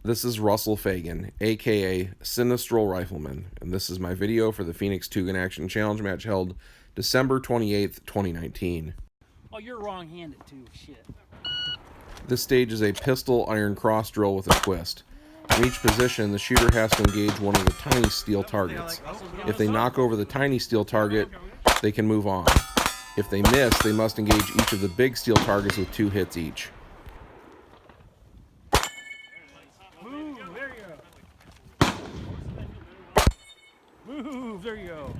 This is Russell Fagan, aka Sinistral Rifleman, and this is my video for the Phoenix Tugan Action Challenge match held December 28th, 2019. Oh, you're wrong-handed too, shit. This stage is a pistol iron cross drill with a twist. In each position, the shooter has to engage one of the tiny steel targets. If they knock over the tiny steel target, they can move on. If they miss, they must engage each of the big steel targets with 2 hits each. Move, there you go.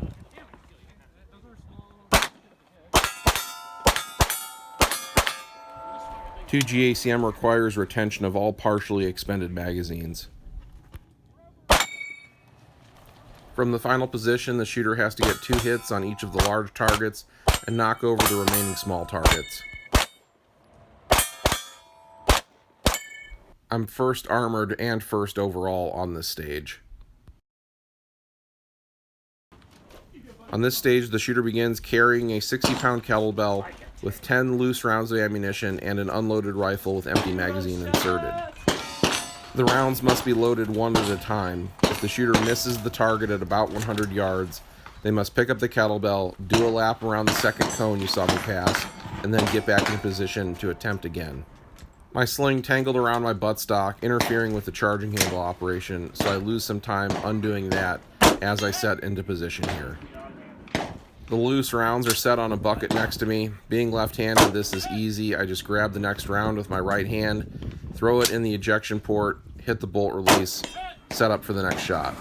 .2GACM requires retention of all partially expended magazines. From the final position, the shooter has to get 2 hits on each of the large targets and knock over the remaining small targets. I'm first armored and first overall on this stage. On this stage, the shooter begins carrying a 60-pound Cowbell with 10 loose rounds of ammunition and an unloaded rifle with empty magazine inserted. The rounds must be loaded one at a time. If the shooter misses the target at about 100 yards, they must pick up the Cowbell, do a lap around the second cone you saw me pass, and then get back in position to attempt again. My sling tangled around my buttstock, interfering with the charging handle operation, so I lose some time undoing that as I set into position here. The loose rounds are set on a bucket next to me. Being left-handed, this is easy. I just grab the next round with my right hand, throw it in the ejection port, hit the bolt release, set up for the next shot.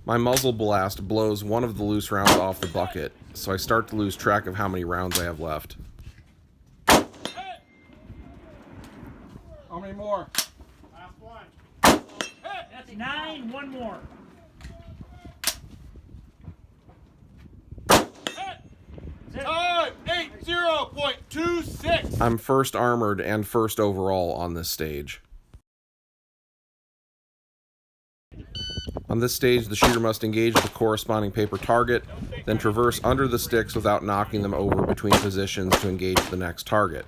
My muzzle blast blows one of the loose rounds off the bucket, so I start to lose track of how many rounds I have left. How many more? Last one. That's 9, one more. Time 80.26. I'm first armored and first overall on this stage. On this stage, the shooter must engage the corresponding paper target, then traverse under the sticks without knocking them over between positions to engage the next target.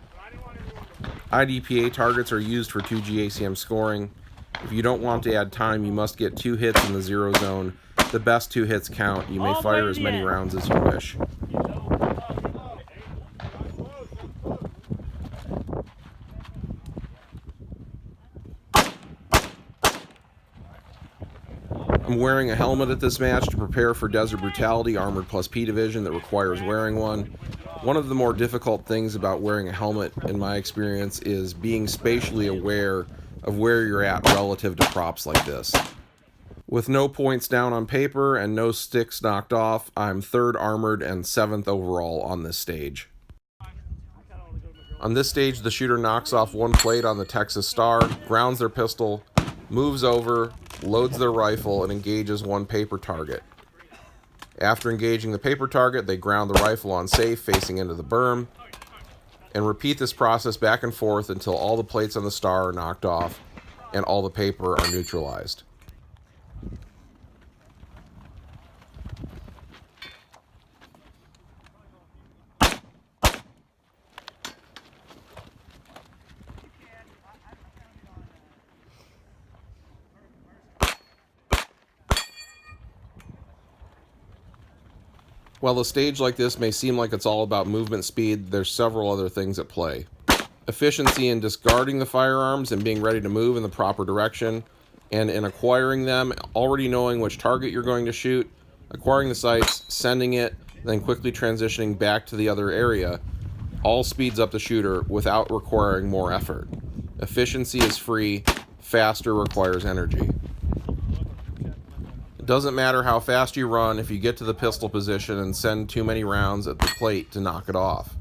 IDPA targets are used for .2GACM scoring. If you don't want to add time, you must get 2 hits in the 0 zone. The best 2 hits count. You may fire as many rounds as you wish. I'm wearing a helmet at this match to prepare for Desert Brutality Armored Plus P Division that requires wearing one. One of the more difficult things about wearing a helmet, in my experience, is being spatially aware of where you're at relative to props like this. With no points down on paper and no sticks knocked off, I'm 3rd armored and 7th overall on this stage. On this stage, the shooter knocks off 1 plate on the Texas Star, grounds their pistol, moves over, loads their rifle, and engages 1 paper target. After engaging the paper target, they ground the rifle on safe facing into the berm, and repeat this process back and forth until all the plates on the Star are knocked off and all the paper are neutralized. While a stage like this may seem like it's all about movement speed, there's several other things at play. Efficiency in discarding the firearms and being ready to move in the proper direction, and in acquiring them, already knowing which target you're going to shoot, acquiring the sights, sending it, then quickly transitioning back to the other area, all speeds up the shooter without requiring more effort. Efficiency is free, faster requires energy. It doesn't matter how fast you run if you get to the pistol position and send too many rounds at the plate to knock it off.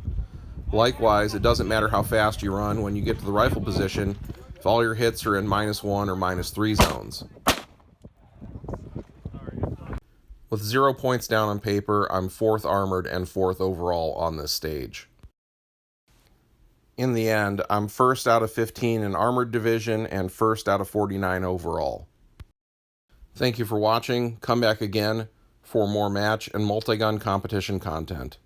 Likewise, it doesn't matter how fast you run when you get to the rifle position if all your hits are in -1 or -3 zones. With 0 points down on paper, I'm 4th armored and 4th overall on this stage. In the end, I'm first out of 15 in Armored Division and first out of 49 overall. Thank you for watching. Come back again for more match and multi-gun competition content.